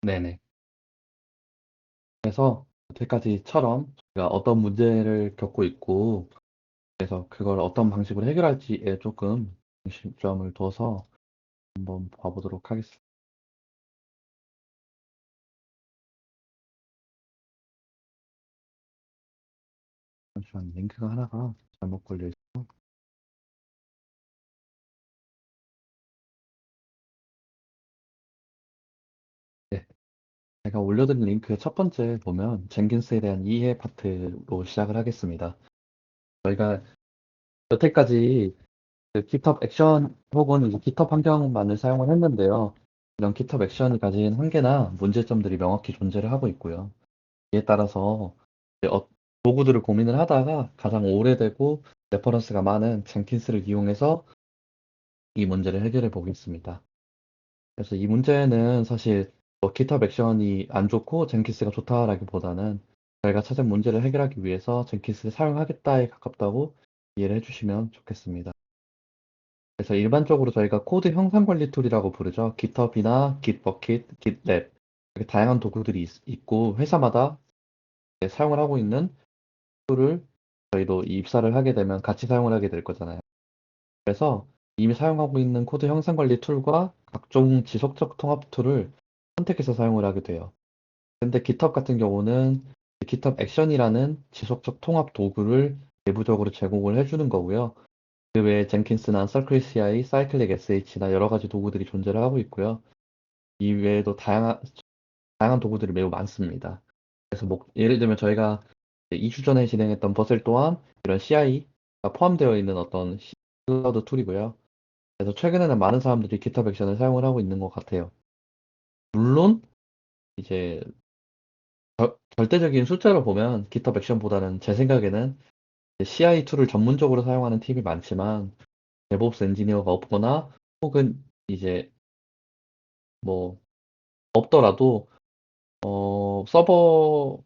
네네. 그래서 여태까지처럼 제가 어떤 문제를 겪고 있고 그래서 그걸 어떤 방식으로 해결할지에 조금 중점을 둬서 한번 봐 보도록 하겠습니다. 잠시만요. 링크가 하나가 잘못 걸려 있어서. 네. 제가 올려드린 링크의 첫 번째 보면 젠킨스에 대한 이해 파트로 시작을 하겠습니다. 저희가 여태까지 그 GitHub 액션 혹은 이제 GitHub 환경만을 사용을 했는데요. 이런 GitHub 액션이 가진 한계나 문제점들이 명확히 존재를 하고 있고요. 이에 따라서 이제 도구들을 고민을 하다가 가장 오래되고 레퍼런스가 많은 젠킨스를 이용해서 이 문제를 해결해 보겠습니다. 그래서 이 문제는 사실 뭐 GitHub 액션이 안 좋고 젠킨스가 좋다라기보다는 저희가 찾은 문제를 해결하기 위해서 젠킨스를 사용하겠다에 가깝다고 이해를 해주시면 좋겠습니다. 그래서 일반적으로 저희가 코드 형상 관리 툴이라고 부르죠. GitHub이나 Gitbucket, GitLab 이렇게 다양한 도구들이 있고 회사마다 사용을 하고 있는 툴을 저희도 입사를 하게 되면 같이 사용을 하게 될 거잖아요. 그래서 이미 사용하고 있는 코드 형상 관리 툴과 각종 지속적 통합 툴을 선택해서 사용을 하게 돼요. 근데 GitHub 같은 경우는 GitHub 액션이라는 지속적 통합 도구를 내부적으로 제공을 해주는 거고요. 그 외에 젠킨스나 Circle CI, Cyclic SH나 여러 가지 도구들이 존재를 하고 있고요. 이 외에도 다양한 도구들이 매우 많습니다. 그래서 뭐 예를 들면 저희가 2주 전에 진행했던 버슬 또한 이런 CI가 포함되어 있는 어떤 클라우드 툴이고요. 그래서 최근에는 많은 사람들이 GitHub 액션을 사용을 하고 있는 것 같아요. 물론 이제 절대적인 숫자로 보면 GitHub 액션보다는 제 생각에는 CI 툴을 전문적으로 사용하는 팀이 많지만 DevOps 엔지니어가 없거나 혹은 이제 뭐 없더라도 서버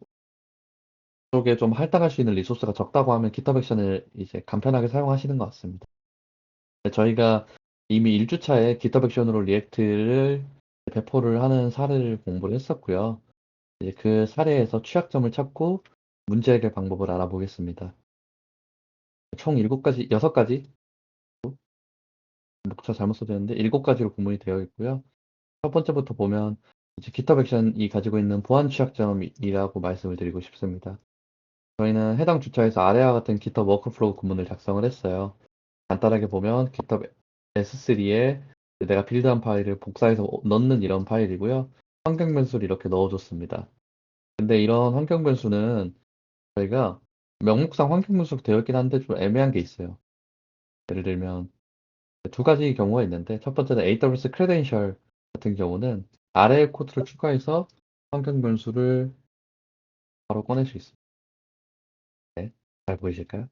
쪽에 좀 할당할 수 있는 리소스가 적다고 하면 GitHub 액션을 이제 간편하게 사용하시는 것 같습니다. 저희가 이미 1주차에 GitHub 액션으로 리액트를 배포를 하는 사례를 공부를 했었고요. 이제 그 사례에서 취약점을 찾고 문제 해결 방법을 알아보겠습니다. 총 7가지, 6가지, 목차 잘못 써졌는데 7가지로 구분이 되어 있고요. 첫 번째부터 보면 이제 GitHub 액션이 가지고 있는 보안 취약점이라고 말씀을 드리고 싶습니다. 저희는 해당 주차에서 아래와 같은 GitHub 워크플로우 구문을 작성을 했어요. 간단하게 보면 GitHub S3에 내가 빌드한 파일을 복사해서 넣는 이런 파일이고요. 환경 변수를 이렇게 넣어줬습니다. 근데 이런 환경 변수는 저희가 명목상 환경 변수로 되어 있긴 한데 좀 애매한 게 있어요. 예를 들면 두 가지 경우가 있는데 첫 번째는 AWS 크레덴셜 같은 경우는 아래의 코드를 추가해서 환경 변수를 바로 꺼낼 수 있습니다. 네, 잘 보이실까요?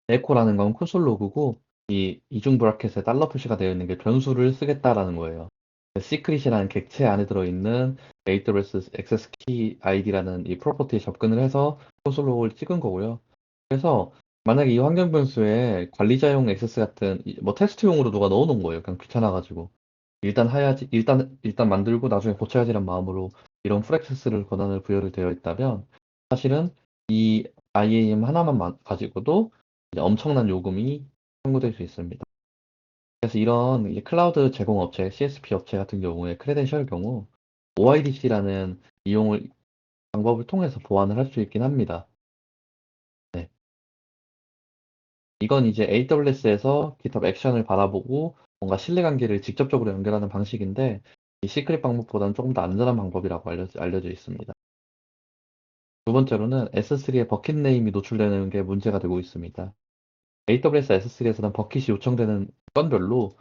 에코라는 건 콘솔 로그고 이 이중 브라켓에 달러 표시가 되어 있는 게 변수를 쓰겠다라는 거예요. 시크릿이라는 객체 안에 들어있는 AWS 액세스 키 아이디라는 이 프로퍼티에 접근을 해서 콘솔 로그를 찍은 거고요. 그래서 만약에 이 환경 변수에 관리자용 액세스 같은 뭐 테스트용으로 누가 넣어 놓은 거예요. 그냥 귀찮아가지고. 일단 해야지, 일단 만들고 나중에 고쳐야지란 마음으로 이런 풀 액세스를 권한을 부여를 되어 있다면 사실은 이 IAM 하나만 가지고도 이제 엄청난 요금이 청구될 수 있습니다. 그래서 이런 이제 클라우드 제공 업체, CSP 업체 같은 경우에 크레덴셜 경우 OIDC라는 이용을 방법을 통해서 보완을 할 수 있긴 합니다. 네. 이건 이제 AWS에서 GitHub 액션을 바라보고 뭔가 신뢰관계를 직접적으로 연결하는 방식인데 이 시크릿 방법보다는 조금 더 안전한 방법이라고 알려져 있습니다. 두 번째로는 S3의 버킷 네임이 노출되는 게 문제가 되고 있습니다. AWS S3에서는 버킷이 요청되는 건별로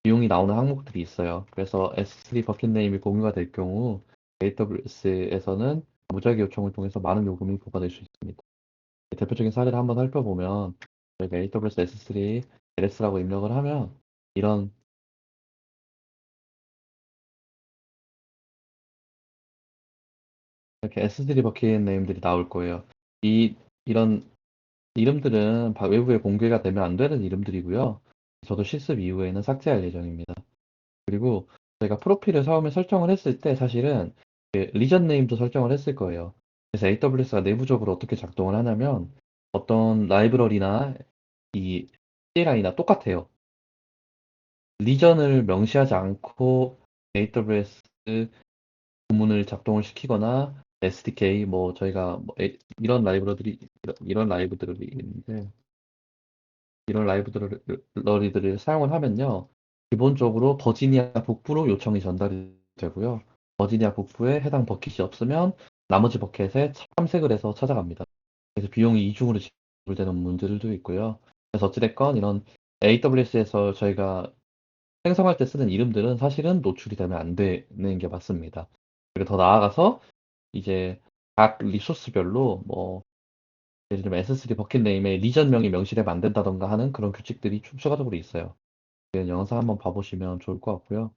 비용이 나오는 항목들이 있어요. 그래서 S3 버킷 네임이 공유가 될 경우 AWS에서는 무작위 요청을 통해서 많은 요금이 부과될 수 있습니다. 대표적인 사례를 한번 살펴보면 저희가 AWS S3 LS라고 입력을 하면 이런 이렇게 S3 버킷 네임들이 나올 거예요. 이런 이름들은 외부에 공개가 되면 안 되는 이름들이고요. 저도 실습 이후에는 삭제할 예정입니다. 그리고 저희가 프로필을 처음에 설정을 했을 때 사실은 그 리전 네임도 설정을 했을 거예요. 그래서 AWS가 내부적으로 어떻게 작동을 하냐면 어떤 라이브러리나 이 CLI나 똑같아요. 리전을 명시하지 않고 AWS 부문을 작동을 시키거나 SDK 뭐 저희가 뭐 이런 라이브러리들이 있는데 이런 라이브러리들을 사용을 하면요. 기본적으로 버지니아 북부로 요청이 전달이 되고요. 버지니아 북부에 해당 버킷이 없으면 나머지 버킷에 탐색을 해서 찾아갑니다. 그래서 비용이 이중으로 지불되는 문제들도 있고요. 그래서 어찌됐건 이런 AWS에서 저희가 생성할 때 쓰는 이름들은 사실은 노출이 되면 안 되는 게 맞습니다. 그리고 더 나아가서 이제 각 리소스별로 뭐 예를 들면 S3 버킷 네임에 리전명이 명시되면 안 된다던가 하는 그런 규칙들이 추가적으로 있어요. 그 영상 한번 봐보시면 좋을 것 같고요.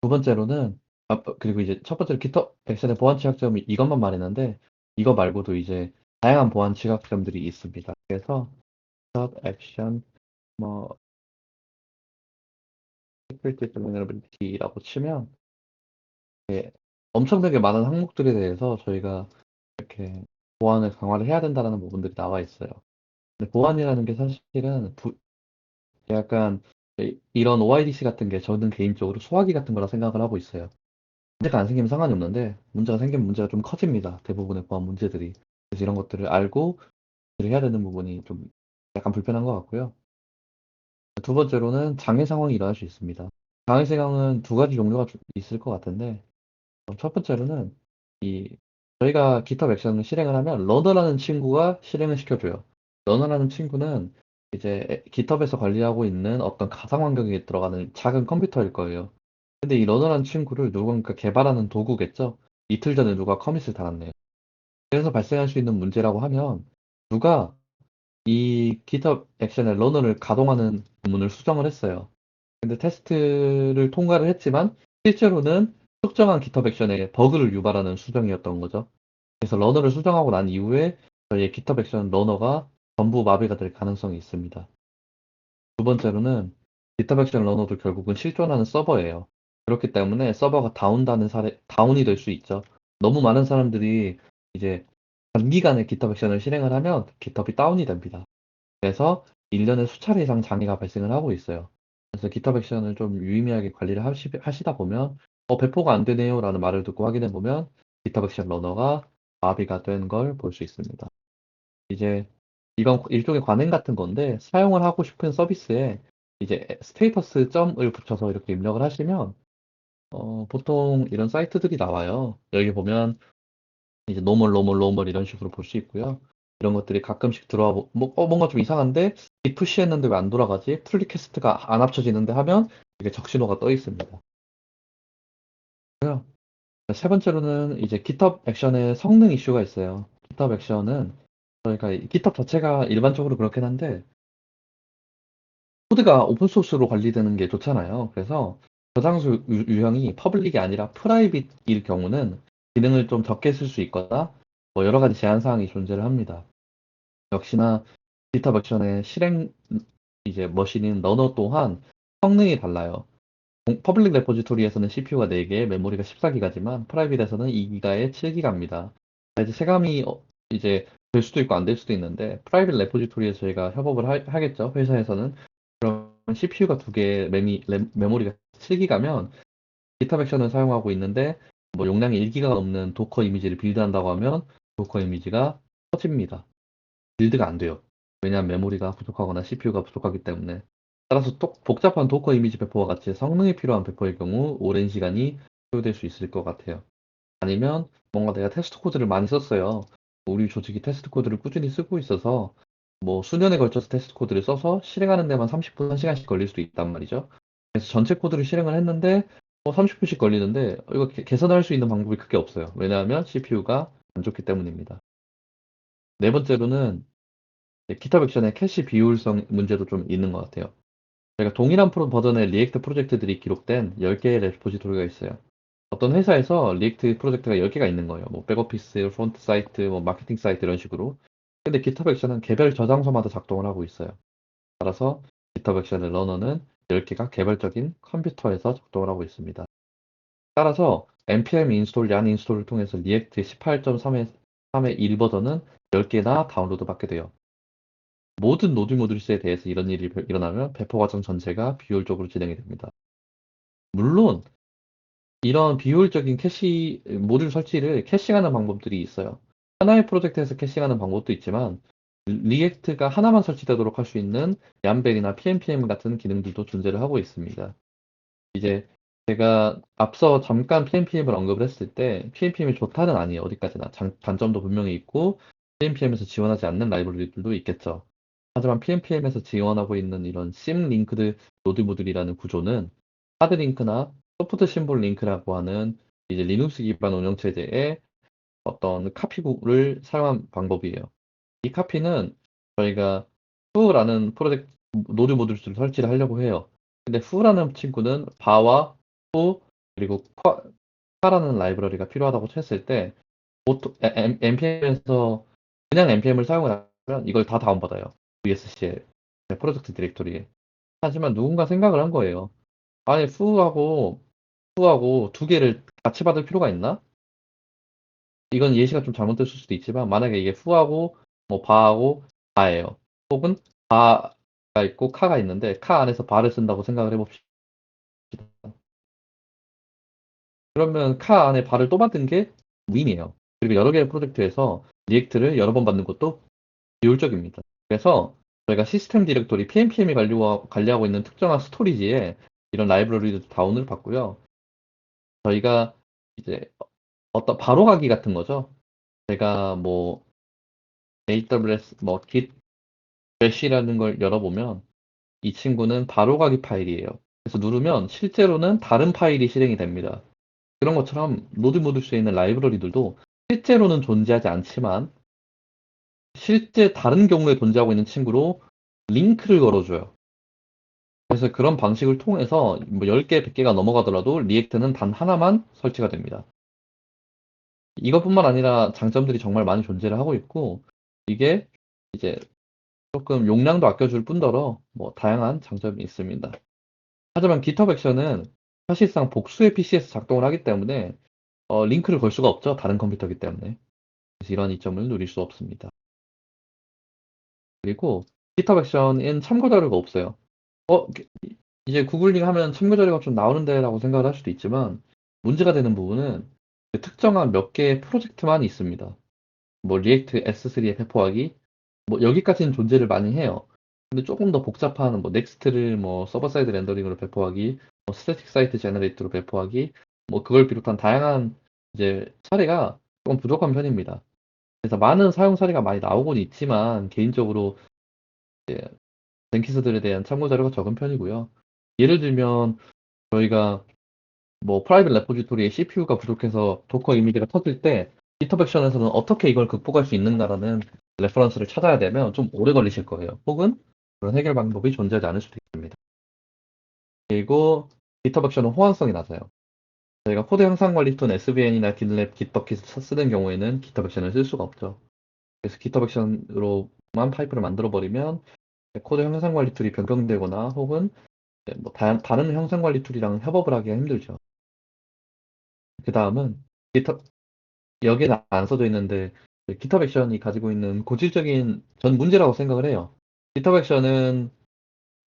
두 번째로는 그리고 이제 첫 번째로 GitHub 액션의 보안 취약점이 이것만 말했는데 이거 말고도 이제 다양한 보안 취약점들이 있습니다. 그래서 GitHub 액션 뭐 security vulnerability라고 치면 엄청나게 많은 항목들에 대해서 저희가 이렇게 보안을 강화를 해야 된다는 부분들이 나와 있어요. 근데 보안이라는 게 사실은 약간 이런 OIDC 같은 게 저는 개인적으로 소화기 같은 거라 생각을 하고 있어요. 문제가 안 생기면 상관이 없는데 문제가 생기면 문제가 좀 커집니다. 대부분의 보안 문제들이. 그래서 이런 것들을 알고 해야 되는 부분이 좀 약간 불편한 것 같고요. 두 번째로는 장애 상황이 일어날 수 있습니다. 장애 상황은 두 가지 종류가 있을 것 같은데 첫 번째로는 이 저희가 GitHub 액션을 실행을 하면 러너라는 친구가 실행을 시켜줘요. 러너라는 친구는 이제 GitHub에서 관리하고 있는 어떤 가상 환경에 들어가는 작은 컴퓨터일 거예요. 근데 이 러너라는 친구를 누군가 개발하는 도구겠죠. 이틀 전에 누가 커밋을 달았네요. 그래서 발생할 수 있는 문제라고 하면 누가 이 GitHub 액션의 러너를 가동하는 부문을 수정을 했어요. 근데 테스트를 통과를 했지만 실제로는 특정한 GitHub 액션에 버그를 유발하는 수정이었던 거죠. 그래서 러너를 수정하고 난 이후에 저희의 GitHub 액션 러너가 전부 마비가 될 가능성이 있습니다. 두 번째로는 GitHub 액션 러너도 결국은 실존하는 서버예요. 그렇기 때문에 서버가 다운이 될 수 있죠. 너무 많은 사람들이 이제 단기간에 GitHub 액션을 실행을 하면 GitHub이 다운이 됩니다. 그래서 1년에 수차례 이상 장애가 발생을 하고 있어요. 그래서 GitHub 액션을 좀 유의미하게 관리를 하시다 보면 배포가 안 되네요라는 말을 듣고 확인해 보면 GitHub 액션 러너가 마비가 된 걸 볼 수 있습니다. 이제 이건 일종의 관행 같은 건데 사용을 하고 싶은 서비스에 이제 스테이터스 점을 붙여서 이렇게 입력을 하시면 보통 이런 사이트들이 나와요. 여기 보면 이제 노멀 이런 식으로 볼 수 있고요. 이런 것들이 가끔씩 들어와 뭔가 좀 이상한데 이 푸시했는데 왜 안 돌아가지? 풀리퀘스트가 안 합쳐지는데 하면 이게 적신호가 떠 있습니다. 세 번째로는 이제 GitHub 액션의 성능 이슈가 있어요. GitHub 액션은 저희가 GitHub 자체가 일반적으로 그렇긴 한데 코드가 오픈 소스로 관리되는 게 좋잖아요. 그래서 저장소 유형이 퍼블릭이 아니라 프라이빗일 경우는 기능을 좀 적게 쓸 수 있거나 뭐 여러 가지 제한 사항이 존재를 합니다. 역시나 GitHub 액션의 실행 이제 머신인 러너 또한 성능이 달라요. 퍼블릭 레포지토리에서는 CPU가 4개, 메모리가 14기가지만 프라이빗에서는 2기가에 7기가입니다. 이제 체감이 이제 될 수도 있고 안 될 수도 있는데 프라이빗 레포지토리에서 저희가 협업을 하겠죠. 회사에서는. 그럼 CPU가 2개, 메모리가 7기가면 GitHub 액션을 사용하고 있는데 뭐 용량이 1기가가 넘는 도커 이미지를 빌드한다고 하면 도커 이미지가 터집니다. 빌드가 안 돼요. 왜냐하면 메모리가 부족하거나 CPU가 부족하기 때문에. 따라서 또 복잡한 도커 이미지 배포와 같이 성능이 필요한 배포의 경우 오랜 시간이 소요될 수 있을 것 같아요. 아니면 뭔가 내가 테스트 코드를 많이 썼어요. 우리 조직이 테스트 코드를 꾸준히 쓰고 있어서 뭐 수년에 걸쳐서 테스트 코드를 써서 실행하는 데만 30분, 1시간씩 걸릴 수도 있단 말이죠. 그래서 전체 코드를 실행을 했는데 30분씩 걸리는데 이거 개선할 수 있는 방법이 크게 없어요. 왜냐하면 CPU가 안 좋기 때문입니다. 네 번째로는 GitHub 액션의 캐시 비효율성 문제도 좀 있는 것 같아요. 저희가 동일한 버전의 리액트 프로젝트들이 기록된 10개의 레포지토리가 있어요. 어떤 회사에서 리액트 프로젝트가 10개가 있는 거예요. 뭐 백오피스, 프론트 사이트, 뭐 마케팅 사이트 이런 식으로. 근데 GitHub 액션은 개별 저장소마다 작동을 하고 있어요. 따라서 GitHub 액션의 러너는 10개가 개발적인 컴퓨터에서 작동을 하고 있습니다. 따라서 npm 인스톨, 얀 인스톨을 통해서 리액트 18.3의 1 버전은 10개나 다운로드 받게 돼요. 모든 노드 모듈스에 대해서 이런 일이 일어나면 배포 과정 전체가 비효율적으로 진행이 됩니다. 물론 이런 비효율적인 모듈 설치를 캐싱하는 방법들이 있어요. 하나의 프로젝트에서 캐싱하는 방법도 있지만 리액트가 하나만 설치되도록 할 수 있는 얌벨이나 PNPM 같은 기능들도 존재를 하고 있습니다. 이제 제가 앞서 잠깐 PNPM을 언급을 했을 때 PNPM이 좋다는 아니에요. 어디까지나. 단점도 분명히 있고 PNPM에서 지원하지 않는 라이브러리들도 있겠죠. 하지만 PNPM에서 지원하고 있는 이런 심 링크드 노드 모듈이라는 구조는 하드 링크나 소프트 심볼 링크라고 하는 이제 리눅스 기반 운영체제의 어떤 카피구를 사용한 방법이에요. 이 카피는 저희가 후라는 프로젝트 노드 모듈을 설치를 하려고 해요. 근데 후라는 친구는 바와 후 그리고 파라는 라이브러리가 필요하다고 했을 때 보통 npm에서 그냥 npm을 사용을 하면 이걸 다 다운받아요. VSC에 프로젝트 디렉토리에. 하지만 누군가 생각을 한 거예요. 아니 후하고 두 개를 같이 받을 필요가 있나? 이건 예시가 좀 잘못됐을 수도 있지만 만약에 이게 후하고 뭐 바하고 바예요. 혹은 바가 있고 카가 있는데 카 안에서 바를 쓴다고 생각을 해봅시다. 그러면 카 안에 바를 또 받은 게 윈이에요. 그리고 여러 개의 프로젝트에서 리액트를 여러 번 받는 것도 비효율적입니다. 그래서 저희가 시스템 디렉토리 PNPM이 관리하고 있는 특정한 스토리지에 이런 라이브러리도 다운을 받고요. 저희가 이제 어떤 바로가기 같은 거죠. 제가 뭐 AWS 뭐 git bash이라는 걸 열어보면 이 친구는 바로가기 파일이에요. 그래서 누르면 실제로는 다른 파일이 실행이 됩니다. 그런 것처럼 노드 모듈스에 있는 라이브러리들도 실제로는 존재하지 않지만 실제 다른 경우에 존재하고 있는 친구로 링크를 걸어줘요. 그래서 그런 방식을 통해서 뭐 10개, 100개가 넘어가더라도 리액트는 단 하나만 설치가 됩니다. 이것뿐만 아니라 장점들이 정말 많이 존재를 하고 있고 이게 이제 조금 용량도 아껴줄 뿐더러 뭐 다양한 장점이 있습니다. 하지만 GitHub 액션은 사실상 복수의 PC에서 작동을 하기 때문에 링크를 걸 수가 없죠. 다른 컴퓨터이기 때문에. 그래서 이런 이점을 누릴 수 없습니다. 그리고 GitHub 액션엔 참고 자료가 없어요. 어, 이제 구글링 하면 참고 자료가 좀 나오는데 라고 생각을 할 수도 있지만 문제가 되는 부분은 그 특정한 몇 개의 프로젝트만 있습니다. 뭐 리액트 S3에 배포하기 뭐 여기까지는 존재를 많이 해요. 근데 조금 더 복잡한 뭐 넥스트를 뭐 서버 사이드 렌더링으로 배포하기, 뭐 스태틱 사이트 제너레이터로 배포하기, 뭐 그걸 비롯한 다양한 이제 사례가 조금 부족한 편입니다. 그래서 많은 사용 사례가 많이 나오곤 있지만 개인적으로 이제 젠키스들에 대한 참고 자료가 적은 편이고요. 예를 들면 저희가 뭐 프라이빗 레포지토리에 CPU가 부족해서 도커 이미지가 터질 때 GitHub 액션에서는 어떻게 이걸 극복할 수 있는가라는 레퍼런스를 찾아야 되면 좀 오래 걸리실 거예요. 혹은 그런 해결 방법이 존재하지 않을 수도 있습니다. 그리고 GitHub 액션은 호환성이 낮아요. 저희가 코드 형상 관리 툰 SVN이나 GitLab, Gitbucket 쓰는 경우에는 GitHub 액션을 쓸 수가 없죠. 그래서 GitHub 액션으로만 파이프를 만들어 버리면 코드 형상 관리 툴이 변경되거나 혹은 뭐 다른 형상 관리 툴이랑 협업을 하기가 힘들죠. 그 다음은 GitHub 여기에 안 써져 있는데 GitHub 액션이 가지고 있는 고질적인 전 문제라고 생각을 해요. GitHub 액션은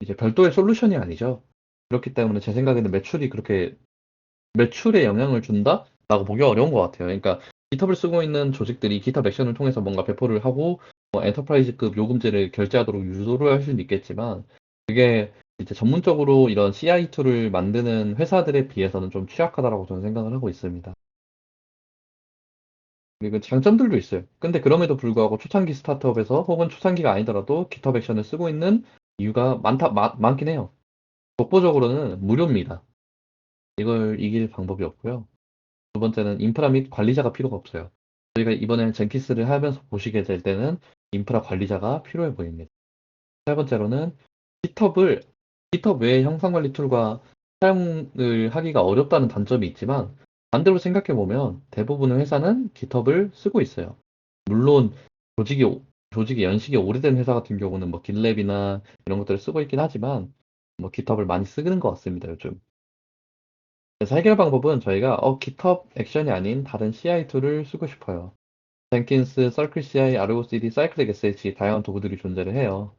이제 별도의 솔루션이 아니죠. 그렇기 때문에 제 생각에는 매출에 영향을 준다라고 보기 어려운 것 같아요. 그러니까 GitHub을 쓰고 있는 조직들이 GitHub 액션을 통해서 뭔가 배포를 하고 뭐 엔터프라이즈급 요금제를 결제하도록 유도를 할 수는 있겠지만 그게 이제 전문적으로 이런 CI 툴을 만드는 회사들에 비해서는 좀 취약하다라고 저는 생각을 하고 있습니다. 그리고 장점들도 있어요. 근데 그럼에도 불구하고 초창기 스타트업에서 혹은 초창기가 아니더라도 GitHub 액션을 쓰고 있는 이유가 많긴 해요. 독보적으로는 무료입니다. 이걸 이길 방법이 없고요. 두 번째는 인프라 및 관리자가 필요가 없어요. 저희가 이번에 젠키스를 하면서 보시게 될 때는 인프라 관리자가 필요해 보입니다. 세 번째로는 GitHub을 GitHub 외의 형상 관리 툴과 사용을 하기가 어렵다는 단점이 있지만 반대로 생각해 보면 대부분의 회사는 GitHub을 쓰고 있어요. 물론 조직이 조직이 연식이 오래된 회사 같은 경우는 뭐 깃랩이나 이런 것들을 쓰고 있긴 하지만 뭐 깃허브를 많이 쓰는 것 같습니다, 요즘. 그래서 해결 방법은 저희가 깃허브 액션이 아닌 다른 CI 툴을 쓰고 싶어요. 젠킨스, 서클 CI, 아르고 CD, 사이클릭 SH 다양한 도구들이 존재를 해요.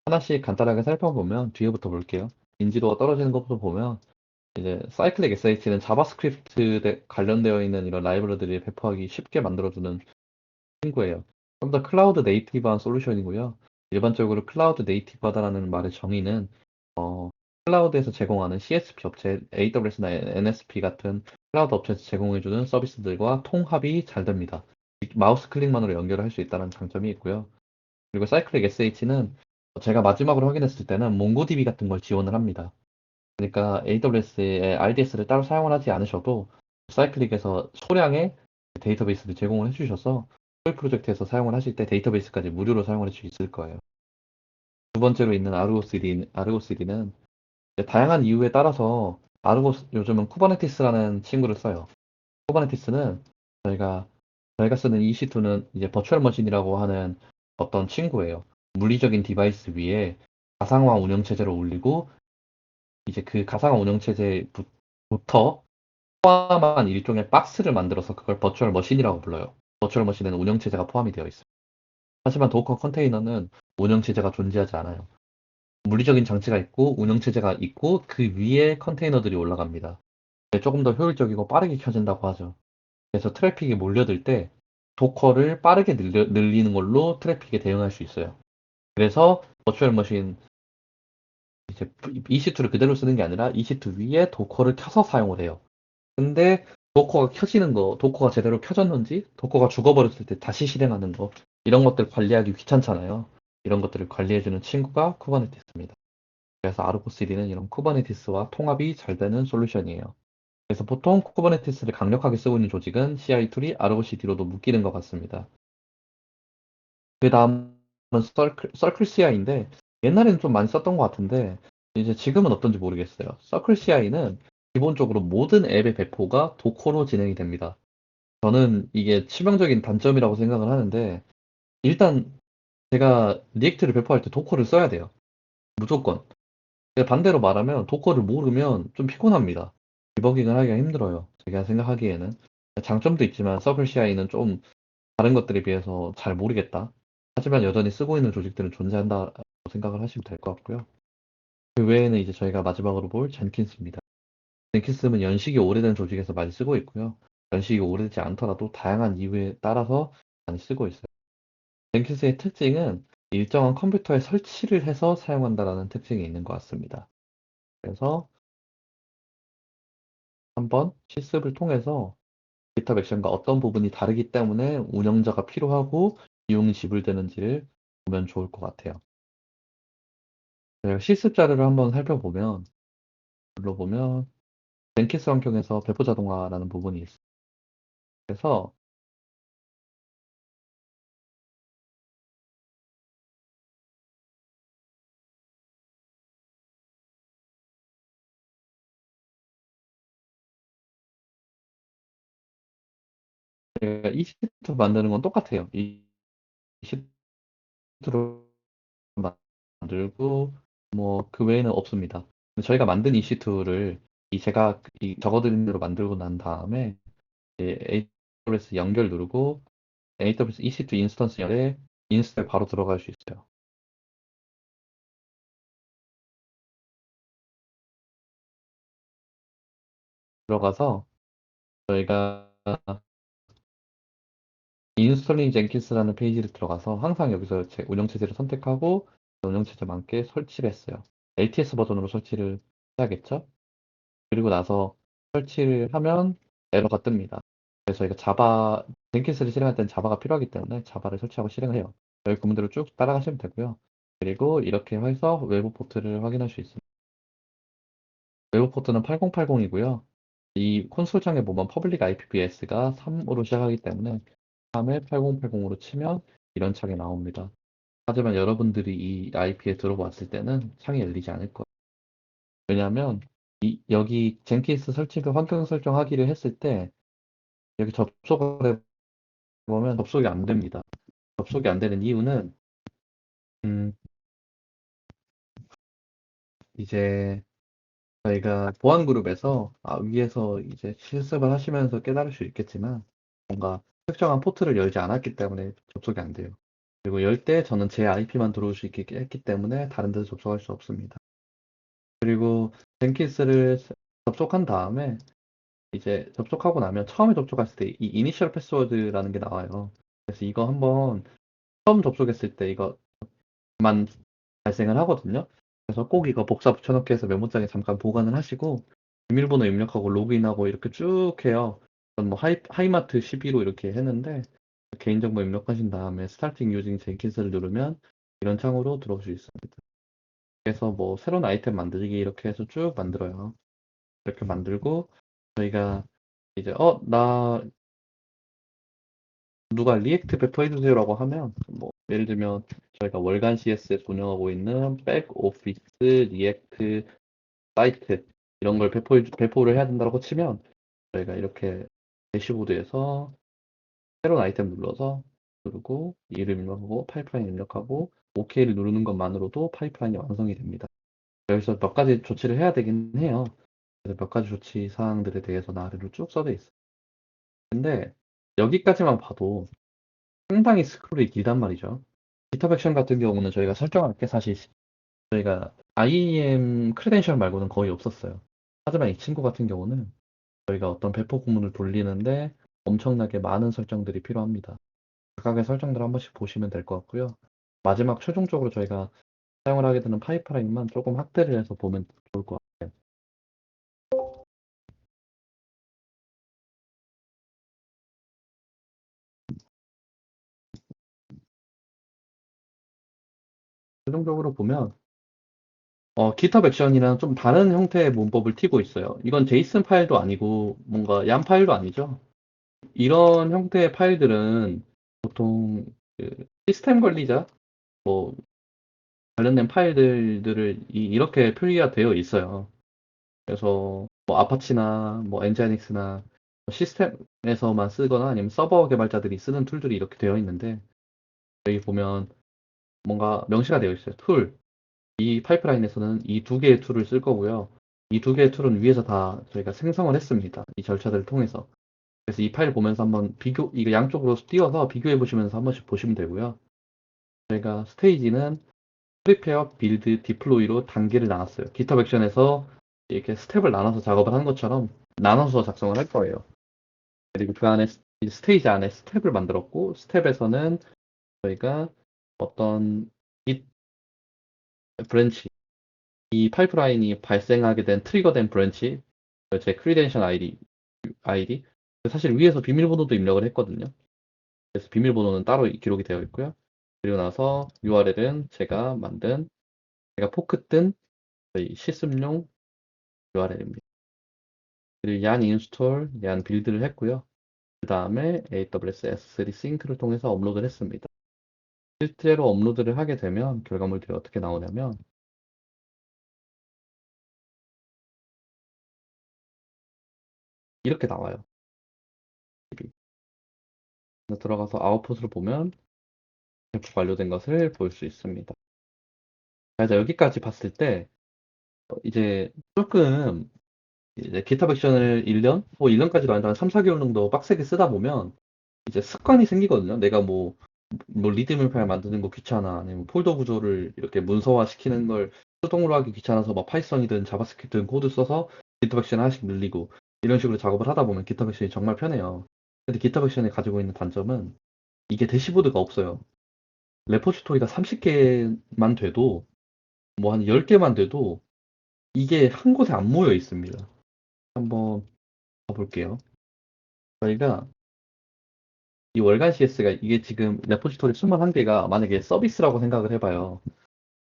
하나씩 간단하게 살펴보면 뒤에부터 볼게요. 인지도가 떨어지는 것부터 보면 이제 사이클릭 SH는 자바스크립트 관련되어 있는 이런 라이브러리들을 배포하기 쉽게 만들어주는 친구예요. 좀 더 클라우드 네이티브한 솔루션이고요. 일반적으로 클라우드 네이티브하다라는 말의 정의는 클라우드에서 제공하는 CSP 업체, AWS나 NSP 같은 클라우드 업체에서 제공해주는 서비스들과 통합이 잘 됩니다. 마우스 클릭만으로 연결을 할 수 있다는 장점이 있고요. 그리고 사이클릭 SH는 제가 마지막으로 확인했을 때는 몽고DB 같은 걸 지원을 합니다. 그러니까 AWS의 RDS를 따로 사용을 하지 않으셔도 사이클릭에서 소량의 데이터베이스를 제공을 해주셔서 토이 프로젝트에서 사용을 하실 때 데이터베이스까지 무료로 사용을 할 수 있을 거예요. 두 번째로 있는 아르고3D는 다양한 이유에 따라서 요즘은 쿠버네티스라는 친구를 써요. 쿠버네티스는 저희가 저희가 쓰는 EC2는 이제 버추얼 머신이라고 하는 어떤 친구예요. 물리적인 디바이스 위에 가상화 운영체제를 올리고 이제 그 가상화 운영체제부터 포함한 일종의 박스를 만들어서 그걸 버추얼 머신이라고 불러요. 버추얼 머신에는 운영체제가 포함이 되어 있어요. 하지만 도커 컨테이너는 운영체제가 존재하지 않아요. 물리적인 장치가 있고 운영체제가 있고 그 위에 컨테이너들이 올라갑니다. 조금 더 효율적이고 빠르게 켜진다고 하죠. 그래서 트래픽이 몰려들 때 도커를 빠르게 늘리는 걸로 트래픽에 대응할 수 있어요. 그래서 버추얼 머신 이제 EC2를 그대로 쓰는 게 아니라 EC2 위에 도커를 켜서 사용을 해요. 근데 도커가 제대로 켜졌는지, 도커가 죽어버렸을 때 다시 실행하는 거, 이런 것들 관리하기 귀찮잖아요. 이런 것들을 관리해주는 친구가 쿠버네티스입니다. 그래서 아르고3D는 이런 쿠버네티스와 통합이 잘 되는 솔루션이에요. 그래서 보통 쿠버네티스를 강력하게 쓰고 있는 조직은 CI 툴이 아르고3D로도 묶이는 것 같습니다. 그 다음은 서클 CI인데, 옛날에는 좀 많이 썼던 것 같은데, 이제 지금은 어떤지 모르겠어요. 서클 CI는 기본적으로 모든 앱의 배포가 도커로 진행이 됩니다. 저는 이게 치명적인 단점이라고 생각을 하는데, 일단 제가 리액트를 배포할 때 도커를 써야 돼요. 무조건. 반대로 말하면 도커를 모르면 좀 피곤합니다. 디버깅을 하기가 힘들어요. 제가 생각하기에는. 장점도 있지만 서클 CI는 좀 다른 것들에 비해서 잘 모르겠다. 하지만 여전히 쓰고 있는 조직들은 존재한다고 생각을 하시면 될 것 같고요. 그 외에는 이제 저희가 마지막으로 볼 젠킨스입니다. 젠킨스는 연식이 오래된 조직에서 많이 쓰고 있고요. 연식이 오래되지 않더라도 다양한 이유에 따라서 많이 쓰고 있어요. 젠킨스의 특징은 일정한 컴퓨터에 설치를 해서 사용한다라는 특징이 있는 것 같습니다. 그래서 한번 실습을 통해서 GitHub 액션과 어떤 부분이 다르기 때문에 운영자가 필요하고 비용이 지불되는지를 보면 좋을 것 같아요. 실습 자료를 한번 살펴보면 눌러보면 젠킨스 환경에서 배포 자동화라는 부분이 있어요. 그래서 제가 EC2 만드는 건 똑같아요. EC2로 만들고 뭐 그 외에는 없습니다. 저희가 만든 EC2를 제가 적어드린 대로 만들고 난 다음에 AWS 연결 누르고 AWS EC2 인스턴스 열에 인스톨 바로 들어갈 수 있어요. 들어가서 저희가 인스톨링 젠킨스라는 페이지를 들어가서 항상 여기서 제 운영체제를 선택하고 운영체제 맞게 설치를 했어요. LTS 버전으로 설치를 해야겠죠? 그리고 나서 설치를 하면 에러가 뜹니다. 그래서 저희가 젠킨스를 실행할 때는 자바가 필요하기 때문에 자바를 설치하고 실행을 해요. 여기 구문대로 쭉 따라가시면 되고요. 그리고 이렇게 해서 외부 포트를 확인할 수 있습니다. 외부 포트는 8080이고요. 이 콘솔창에 보면 퍼블릭 IPVS가 3으로 시작하기 때문에 3에 8080으로 치면 이런 창이 나옵니다. 하지만 여러분들이 이 IP에 들어봤을 때는 창이 열리지 않을 거예요. 왜냐하면 여기 젠킨스 설치를 환경 설정하기를 했을 때 여기 접속을 해보면 접속이 안 됩니다. 접속이 안 되는 이유는 이제 저희가 보안 그룹에서 위에서 이제 실습을 하시면서 깨달을 수 있겠지만 뭔가 특정한 포트를 열지 않았기 때문에 접속이 안 돼요. 그리고 열 때 저는 제 IP만 들어올 수 있게 했기 때문에 다른 데서 접속할 수 없습니다. 그리고 젠킨스를 접속한 다음에 이제 접속하고 나면 처음에 접속했을 때 이 이니셜 패스워드라는 게 나와요. 그래서 이거 한번 처음 접속했을 때 이거만 발생을 하거든요. 그래서 꼭 이거 복사 붙여넣기 해서 메모장에 잠깐 보관을 하시고 비밀번호 입력하고 로그인하고 이렇게 쭉 해요. 전 뭐 하이마트 12로 이렇게 했는데 개인정보 입력하신 다음에 스타팅 유징 젠킨스를 누르면 이런 창으로 들어올 수 있습니다. 그래서 뭐 새로운 아이템 만들기 이렇게 해서 쭉 만들어요. 이렇게 만들고 저희가 이제 나 누가 리액트 배포해주세요라고 하면 뭐 예를 들면 저희가 월간 CSS 운영하고 있는 백오피스 리액트 사이트 이런 걸 배포를 해야 된다고 치면 저희가 이렇게 대시보드에서 새로운 아이템 눌러서 누르고 이름 입력하고 파이프라인 입력하고 OK를 누르는 것만으로도 파이프라인이 완성이 됩니다. 여기서 몇 가지 조치를 해야 되긴 해요. 그래서 몇 가지 조치 사항들에 대해서는 아래로 쭉 써져 있어요. 근데 여기까지만 봐도 상당히 스크롤이 길단 말이죠. GitHub 액션 같은 경우는 저희가 설정할 게 사실 저희가 IAM 크레덴셜 말고는 거의 없었어요. 하지만 이 친구 같은 경우는 저희가 어떤 배포 구문을 돌리는데 엄청나게 많은 설정들이 필요합니다. 각각의 설정들 한 번씩 보시면 될 것 같고요. 마지막 최종적으로 저희가 사용을 하게 되는 파이프라인만 조금 확대를 해서 보면 좋을 것 같아요. 최종적으로 보면 GitHub 액션이랑 좀 다른 형태의 문법을 튀고 있어요. 이건 제이슨 파일도 아니고 뭔가 얌 파일도 아니죠. 이런 형태의 파일들은 보통 그 시스템 관리자 뭐 관련된 파일들을 이렇게 표기가 되어 있어요. 그래서 뭐 아파치나 뭐 엔자닉스나 시스템에서만 쓰거나 아니면 서버 개발자들이 쓰는 툴들이 이렇게 되어 있는데 여기 보면 뭔가 명시가 되어 있어요. 툴. 이 파이프라인에서는 이 두 개의 툴을 쓸 거고요. 이 두 개의 툴은 위에서 다 저희가 생성을 했습니다. 이 절차들을 통해서. 그래서 이 파일 보면서 한번 이거 양쪽으로 띄워서 비교해 보시면서 한 번씩 보시면 되고요. 저희가 스테이지는 프리페어, 빌드, 디플로이로 단계를 나눴어요. GitHub 액션에서 이렇게 스텝을 나눠서 작업을 한 것처럼 나눠서 작성을 할 거예요. 그리고 그 안에 스테이지 안에 스텝을 만들었고 스텝에서는 저희가 어떤 git 브랜치 이 파이프라인이 발생하게 된 트리거된 브랜치 제 크리덴셜 아이디 사실 위에서 비밀번호도 입력을 했거든요. 그래서 비밀번호는 따로 기록이 되어 있고요. 그리고 나서 URL은 제가 포크 뜬 저희 실습용 URL입니다. 그리고 얀 인스톨, 얀 빌드를 했고요. 그 다음에 AWS S3 싱크를 통해서 업로드를 했습니다. 실제로 업로드를 하게 되면 결과물들이 어떻게 나오냐면 이렇게 나와요. 들어가서 아웃풋을 보면 배포 완료된 것을 볼 수 있습니다. 자, 여기까지 봤을 때 이제 조금 이제 기타 액션을 1년, 뭐 1년까지도 아니라 한 3, 4개월 정도 빡세게 쓰다 보면 이제 습관이 생기거든요. 내가 뭐 리드밀 파일 만드는 거 귀찮아, 아니면 폴더 구조를 이렇게 문서화 시키는 걸 수동으로 하기 귀찮아서 막 파이썬이든 자바스크립트든 코드 써서 기타 액션 하나씩 늘리고 이런 식으로 작업을 하다 보면 기타 액션이 정말 편해요. 근데 기타 액션이 가지고 있는 단점은 이게 대시보드가 없어요. 레포지토리가 30개만 돼도 뭐 한 10개만 돼도 이게 한 곳에 안 모여 있습니다. 한번 봐볼게요. 저희가 이 월간 CS가 이게 지금 레포지토리 21개가 만약에 서비스라고 생각을 해봐요.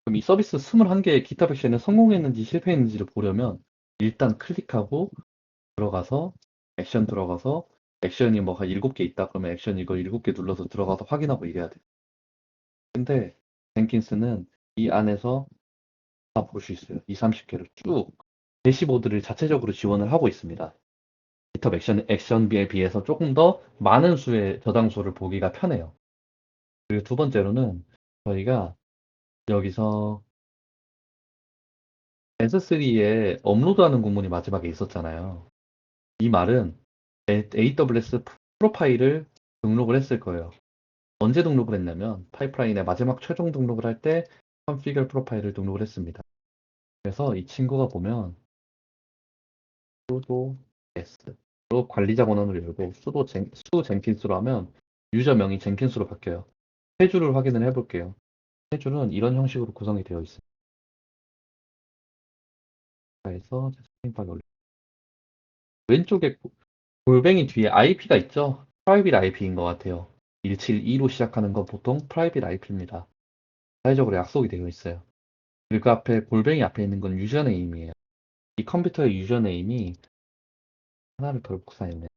그럼 이 서비스 21개의 기타 백션에 성공했는지 실패했는지를 보려면 일단 클릭하고 들어가서 액션 들어가서 액션이 뭐 한 7개 있다 그러면 액션 이거 7개 눌러서 들어가서 확인하고 이래야 돼. 근데 젠킨스는 이 안에서 다 볼 수 있어요. 이 30개를 쭉 대시보드를 자체적으로 지원을 하고 있습니다. GitHub 액션비에 비해서 조금 더 많은 수의 저장소를 보기가 편해요. 그리고 두 번째로는 저희가 여기서 S3에 업로드하는 구문이 마지막에 있었잖아요. 이 말은 AWS 프로파일을 등록을 했을 거예요. 언제 등록을 했냐면 파이프라인의 마지막 최종 등록을 할 때 configure 프로파일을 등록을 했습니다. 그래서 이 친구가 보면 sudo s로 관리자 권한을 열고 su 젠킨스로 하면 유저명이 젠킨스로 바뀌어요. 세 줄을 확인을 해볼게요. 세 줄은 이런 형식으로 구성이 되어 있습니다. 그래서 스크린박에 올려 왼쪽에 골뱅이 뒤에 IP가 있죠? 프라이빗 IP인 것 같아요. 172로 시작하는 건 보통 프라이빗 IP입니다. 사회적으로 약속이 되어 있어요. 그리고 그 앞에 골뱅이 앞에 있는 건 유저네임이에요. 이 컴퓨터의 유저네임이 하나를 덜 복사했네.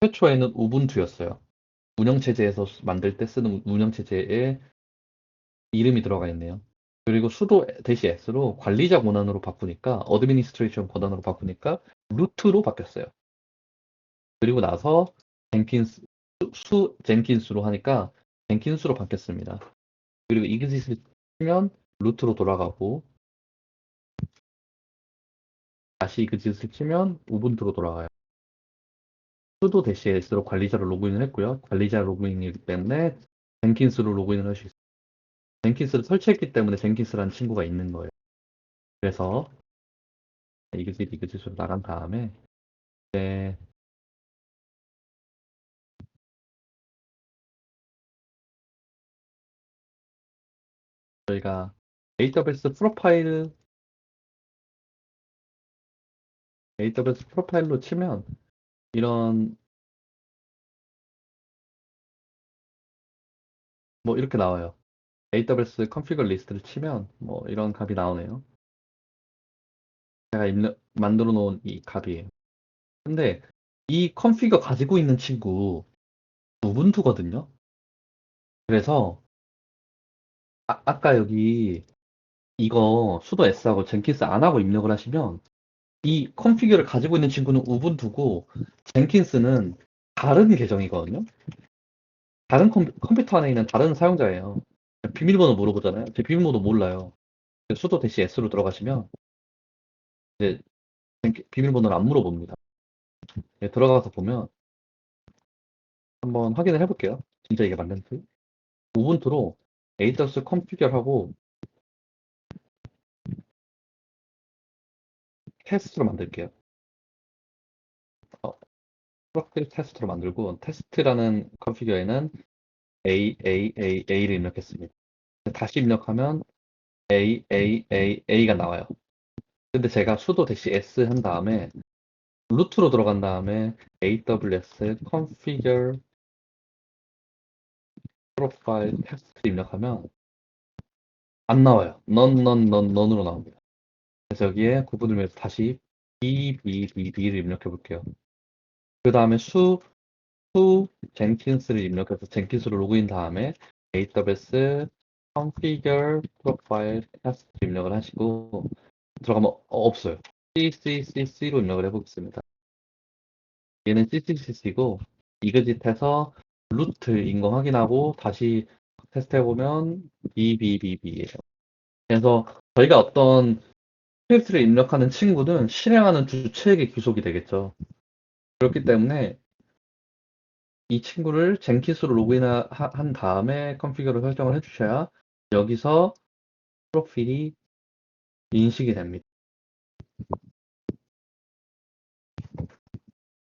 최초에는 우분투였어요. 운영체제에서 만들 때 쓰는 운영체제에 이름이 들어가 있네요. 그리고 수도 대시 S로 관리자 권한으로 바꾸니까 어드미니스트레이션 권한으로 바꾸니까 루트로 바뀌었어요. 그리고 나서 젠킨스 수 젠킨스로 하니까 젠킨스로 바뀌었습니다. 그리고 이그짓을 치면 루트로 돌아가고 다시 이그짓을 치면 우분투로 돌아가요. 수도 대시 S로 관리자로 로그인을 했고요. 관리자 로그인이기 때문에 젠킨스로 로그인을 할 수 있어요. 젠킨스를 설치했기 때문에 젠킨스라는 친구가 있는 거예요. 그래서 이그짓으로 나간 다음에 이제 저희가 AWS 프로파일 AWS 프로파일로 치면 이런 뭐 이렇게 나와요. AWS 컨피그 리스트를 치면 뭐 이런 값이 나오네요. 제가 만들어 놓은 이 값이에요. 근데 이 컨피그 가지고 있는 친구 우분투거든요. 그래서 아까 여기 이거 수도 S하고 젠킨스 안 하고 입력을 하시면 이 컨피그를 가지고 있는 친구는 우분투고 젠킨스는 다른 계정이거든요. 다른 컴퓨터 안에 있는 다른 사용자예요. 비밀번호 물어보잖아요. 제 비밀번호 몰라요. 수도 대시 S로 들어가시면 이제 비밀번호를 안 물어봅니다. 네, 들어가서 보면 한번 확인을 해볼게요. 진짜 이게 맞는지. 우분투로 AWS 컨피규어하고 테스트로 만들게요. 프로필 테스트로 만들고 테스트라는 컨피규어에는 A를 입력했습니다. 다시 입력하면 A가 나와요. 근데 제가 sudo 대시 S 한 다음에 루트로 들어간 다음에 AWS configure profile 테스트 입력하면 안 나와요. non으로 나옵니다. 그래서 여기에 구분을 위해서 다시 B를 입력해 볼게요. 그 다음에 젠킨스를 입력해서 젠킨스로 로그인 다음에 AWS configure profile test 입력을 하시고 들어가면 없어요. CCCC로 입력을 해보겠습니다. 얘는 CCCC고 이그짓해서 루트인 거 확인하고 다시 테스트해보면 BBBB예요. 그래서 저희가 어떤 스크립트를 입력하는 친구는 실행하는 주체에게 귀속이 되겠죠. 그렇기 때문에 이 친구를 젠킨스로 로그인한 다음에 컨피그를 설정을 해주셔야 여기서 프로필이 인식이 됩니다.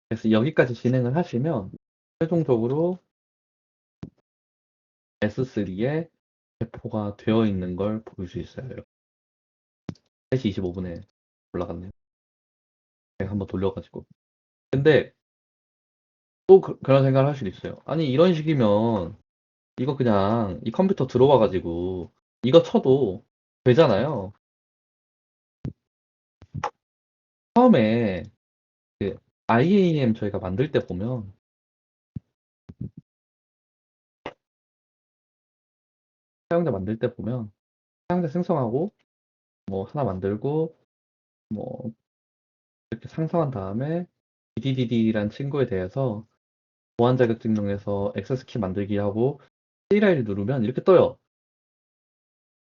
그래서 여기까지 진행을 하시면 최종적으로 S3에 배포가 되어 있는 걸 볼 수 있어요. 3시 25분에 올라갔네요. 제가 한번 돌려가지고. 근데 또 그런 생각을 할 수도 있어요. 아니 이런 식이면 이거 그냥 이 컴퓨터 들어와가지고 이거 쳐도 되잖아요. 처음에 그 IAM 저희가 만들 때 보면 사용자 만들 때 보면 사용자 생성하고 뭐 하나 만들고 뭐 이렇게 상성한 다음에 DDD라는 친구에 대해서 보안 자격증명에서 액세스 키 만들기 하고 CLI를 누르면 이렇게 떠요.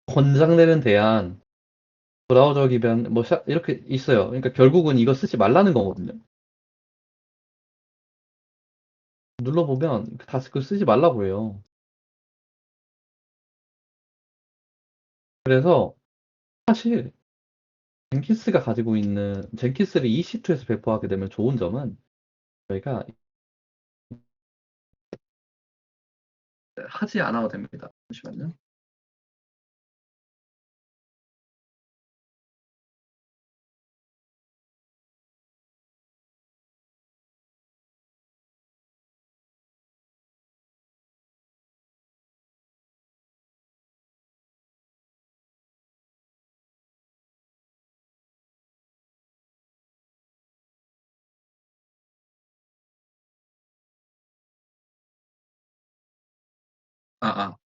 권장되는 대안, 브라우저 기반, 뭐, 이렇게 있어요. 그러니까 결국은 이거 쓰지 말라는 거거든요. 눌러보면 다 그거 쓰지 말라고 해요. 그래서 사실 젠킨스가 가지고 있는, 젠킨스를 EC2에서 배포하게 되면 좋은 점은 저희가 하지 않아도 됩니다. 잠시만요. 아, 아.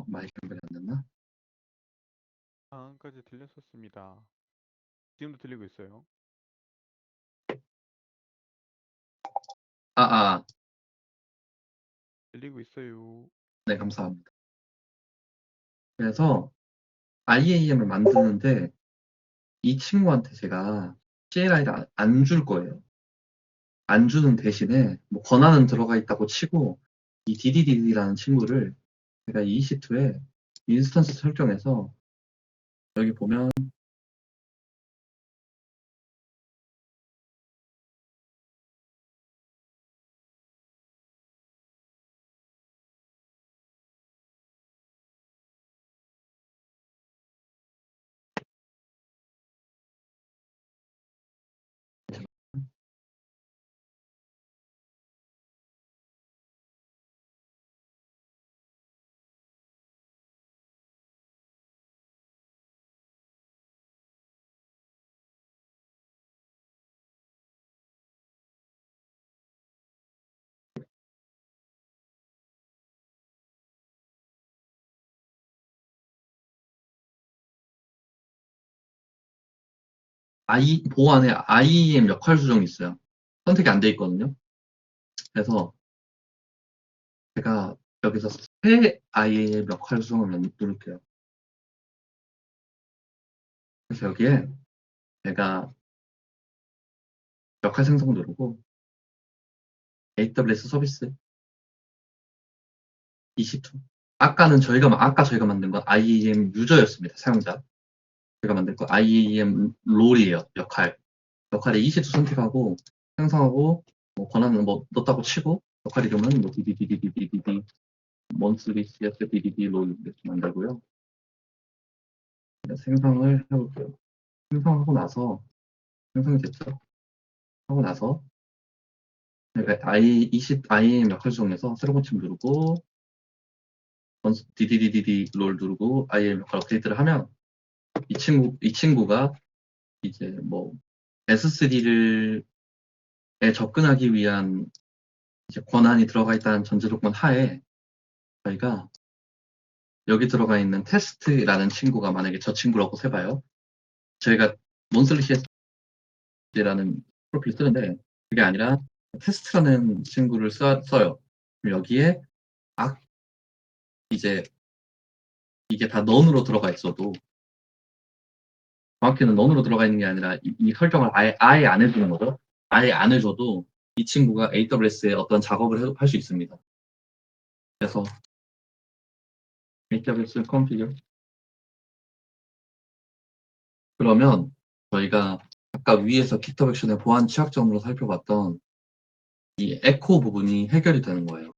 마이크 연결이 안 됐나? 방금까지 들렸었습니다. 지금도 들리고 있어요. 아, 아. 들리고 있어요. 네, 감사합니다. 그래서 IAM을 만드는데 이 친구한테 제가 CLI를 안 줄 거예요. 안 주는 대신에 뭐 권한은 들어가 있다고 치고 이 DDD라는 친구를 제가 EC2에 인스턴스 설정해서 여기 보면 보안에 IAM 역할 수정이 있어요. 선택이 안 돼 있거든요. 그래서 제가 여기서 새 IAM 역할 수정을 누를게요. 그래서 여기에 제가 역할 생성 누르고 AWS 서비스 EC2. 아까 저희가 만든 건 IAM 유저였습니다. 사용자. 제가 만든 거 IAM 롤이에요. 역할에 EC2 선택하고 생성하고 뭐 권한은 뭐 넣었다고 치고 역할 이름은 뭐 DDDDDDD monthly CS DDD 롤 이렇게 만들고요. 생성을 해볼게요. 생성하고 나서 생성이 됐죠? 하고 나서 제가 IAM 역할 수정에서 새로운 침 누르고 DDDDD 롤 누르고 IAM 역할 업데이트를 하면 이 친구가 이제 뭐 S3를 접근하기 위한 이제 권한이 들어가 있다는 전제 조건 하에 저희가 여기 들어가 있는 테스트라는 친구가 만약에 저 친구라고 해봐요. 저희가 몬슬리 CS라는 프로필 쓰는데 그게 아니라 테스트라는 친구를 써요. 여기에 이제 이게 다 넌으로 들어가 있어도 정확히는 넌으로 들어가 있는 게 아니라 이 설정을 아예 안 해주는 거죠. 아예 안 해줘도 이 친구가 AWS에 어떤 작업을 할 수 있습니다. 그래서 AWS configure 그러면 저희가 아까 위에서 GitHub 액션의 보안 취약점으로 살펴봤던 이 에코 부분이 해결이 되는 거예요.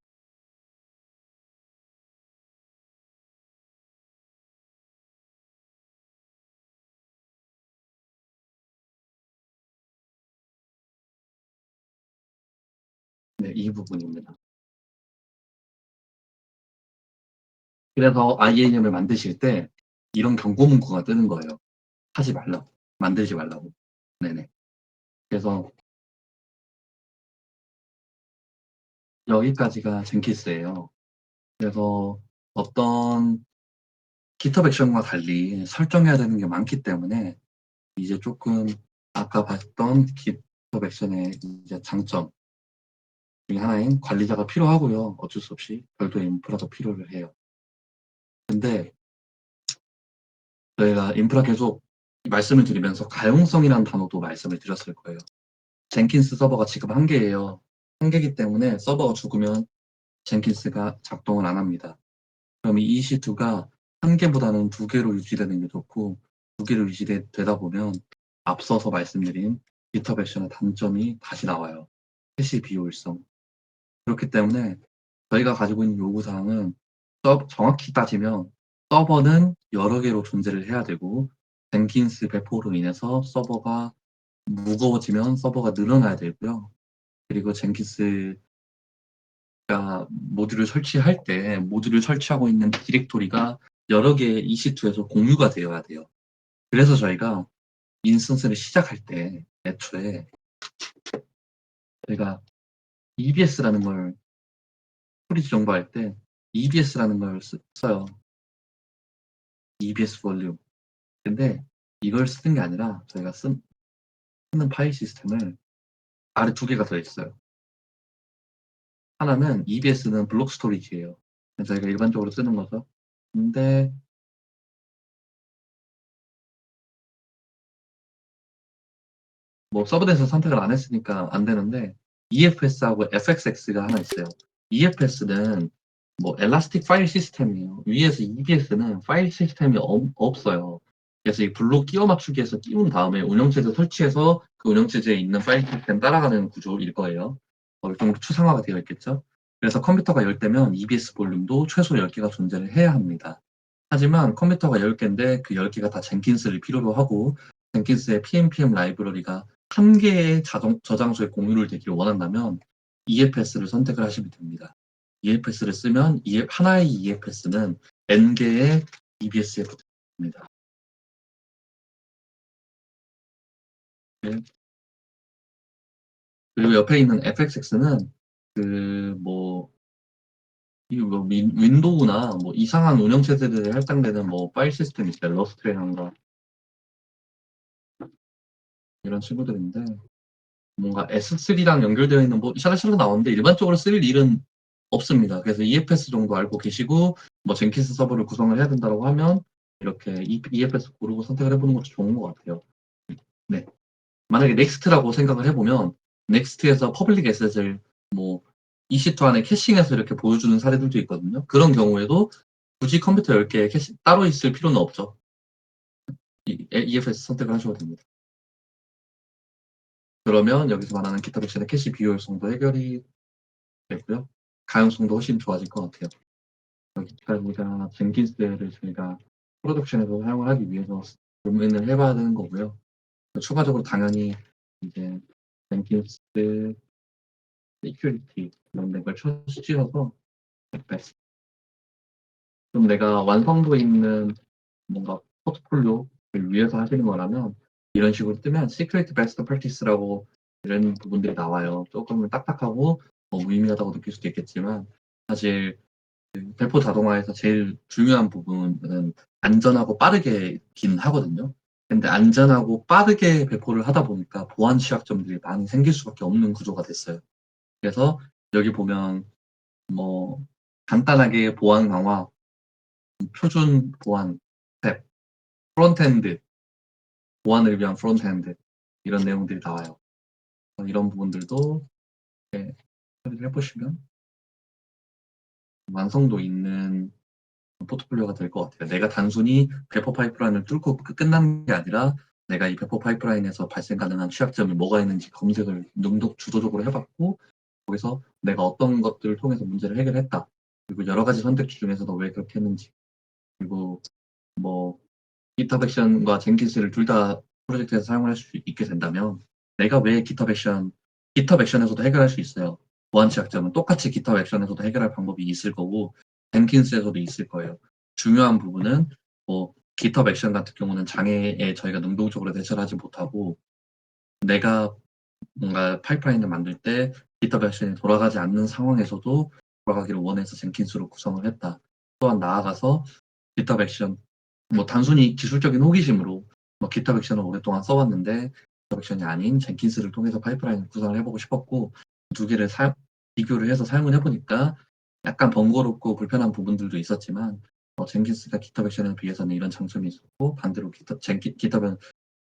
네, 이 부분입니다. 그래서 IAM을 만드실 때 이런 경고 문구가 뜨는 거예요. 하지 말라고. 만들지 말라고. 네네. 그래서 여기까지가 젠킨스예요. 그래서 어떤 GitHub 액션과 달리 설정해야 되는 게 많기 때문에 이제 조금 아까 봤던 GitHub 액션의 이제 장점 중에 하나인 관리자가 필요하고요. 어쩔 수 없이 별도의 인프라가 필요를 해요. 근데 저희가 인프라 계속 말씀을 드리면서 가용성이라는 단어도 말씀을 드렸을 거예요. 젠킨스 서버가 지금 한 개예요. 한 개이기 때문에 서버가 죽으면 젠킨스가 작동을 안 합니다. 그럼 이 EC2가 한 개보다는 두 개로 유지되는 게 좋고, 두 개로 유지되다 보면 앞서서 말씀드린 GitHub 액션의 단점이 다시 나와요. 캐시 비효율성. 그렇기 때문에 저희가 가지고 있는 요구사항은 정확히 따지면 서버는 여러 개로 존재를 해야 되고, 젠킨스 배포로 인해서 서버가 무거워지면 서버가 늘어나야 되고요. 그리고 젠킨스가 모듈을 설치할 때 모듈을 설치하고 있는 디렉토리가 여러 개의 EC2에서 공유가 되어야 돼요. 그래서 저희가 인스턴스를 시작할 때 애초에 저희가 EBS라는 걸 스토리지 정보할 때 EBS라는 걸 써요. EBS 볼륨. 근데 이걸 쓰는 게 아니라 저희가 쓰는 파일 시스템을 아래 두 개가 더 있어요. 하나는 EBS는 블록 스토리지예요. 저희가 일반적으로 쓰는 거죠. 근데 뭐 서브넷에서 선택을 안 했으니까 안 되는데 EFS하고 FXX가 하나 있어요. EFS는 뭐 엘라스틱 파일 시스템이에요. 위에서 EBS는 파일 시스템이 없어요. 그래서 이 블록 끼워 맞추기에서 끼운 다음에 운영체제 설치해서 그 운영체제에 있는 파일 시스템 따라가는 구조일 거예요. 어느 정도 추상화가 되어 있겠죠. 그래서 컴퓨터가 10대면 EBS 볼륨도 최소 10개가 존재를 해야 합니다. 하지만 컴퓨터가 10개인데 그 10개가 다 젠킨스를 필요로 하고 젠킨스의 PNPM 라이브러리가 한 개의 저장소에 공유를 되기를 원한다면 EFS를 선택을 하시면 됩니다. EFS를 쓰면 하나의 EFS는 N개의 EBS에 붙습니다. 그리고 옆에 있는 FXX는 윈도우나 뭐 이상한 운영체제들에 할당되는 뭐 파일 시스템이 있어요. 러스트라던가 이런 친구들인데 뭔가 S3랑 연결되어 있는 뭐 샤라샤라 나오는데 일반적으로 쓸 일은 없습니다. 그래서 EFS 정도 알고 계시고 뭐 젠킨스 서버를 구성을 해야 된다고 하면 이렇게 EFS 고르고 선택을 해보는 것도 좋은 것 같아요. 네. 만약에 넥스트라고 생각을 해보면 넥스트에서 퍼블릭 에셋을 뭐 EC2 안에 캐싱해서 이렇게 보여주는 사례들도 있거든요. 그런 경우에도 굳이 컴퓨터 10개에 캐시 따로 있을 필요는 없죠. EFS 선택을 하셔도 됩니다. 그러면 여기서 말하는 GitHub 액션의 캐시 비효율성도 해결이 되고요. 가용성도 훨씬 좋아질 것 같아요. 여기까지가 젠킨스를 저희가 프로덕션에서 사용을 하기 위해서 고민을 해봐야 되는 거고요. 추가적으로 당연히 이제 젠킨스 시큐리티 이런 걸 쳐주셔서 좀 내가 완성도 있는 뭔가 포트폴리오를 위해서 하시는 거라면 이런 식으로 뜨면 시큐리티 베스트 프랙티스라고 이런 부분들이 나와요. 조금은 딱딱하고 무의미하다고 느낄 수도 있겠지만 사실 배포 자동화에서 제일 중요한 부분은 안전하고 빠르게긴 하거든요. 근데 안전하고 빠르게 배포를 하다 보니까 보안 취약점들이 많이 생길 수밖에 없는 구조가 됐어요. 그래서 여기 보면 뭐 간단하게 보안 강화, 표준 보안 탭, 프론트엔드, 보안을 위한 프론트엔드 이런 내용들이 나와요. 이런 부분들도 처리를 해보시면 완성도 있는 포트폴리오가 될 것 같아요. 내가 단순히 배포 파이프라인을 뚫고 끝나는 게 아니라 내가 이 배포 파이프라인에서 발생 가능한 취약점이 뭐가 있는지 검색을 주도적으로 해봤고 거기서 내가 어떤 것들을 통해서 문제를 해결했다. 그리고 여러 가지 선택지 중에서도 왜 그렇게 했는지 그리고 뭐 GitHub 액션과 젠킨스를 둘 다 프로젝트에서 사용할 수 있게 된다면 내가 왜 GitHub 액션에서도 해결할 수 있어요. 보안 취약점은 똑같이 GitHub 액션에서도 해결할 방법이 있을 거고 젠킨스에서도 있을 거예요. 중요한 부분은 뭐 GitHub 액션 같은 경우는 장애에 저희가 능동적으로 대처를 하지 못하고 내가 뭔가 파이프라인을 만들 때 GitHub 액션이 돌아가지 않는 상황에서도 돌아가기를 원해서 젠킨스로 구성을 했다. 또한 나아가서 GitHub 액션 뭐 단순히 기술적인 호기심으로 뭐 GitHub 액션을 오랫동안 써왔는데 GitHub 액션이 아닌 젠킨스를 통해서 파이프라인을 구성을 해보고 싶었고 두 개를 비교를 해서 사용을 해보니까 약간 번거롭고 불편한 부분들도 있었지만 젠킨스가 GitHub 액션에 비해서는 이런 장점이 있었고 반대로 GitHub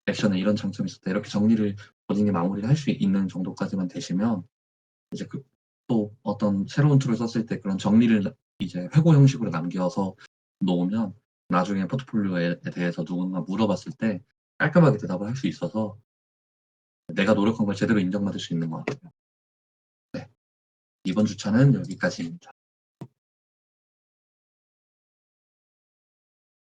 액션에 이런 장점이 있었다. 이렇게 정리를 본인이 마무리를 할 수 있는 정도까지만 되시면 이제 또 어떤 새로운 툴을 썼을 때 그런 정리를 이제 회고 형식으로 남겨서 놓으면 나중에 포트폴리오에 대해서 누군가 물어봤을 때 깔끔하게 대답을 할 수 있어서 내가 노력한 걸 제대로 인정받을 수 있는 것 같아요. 네. 이번 주차는 여기까지입니다.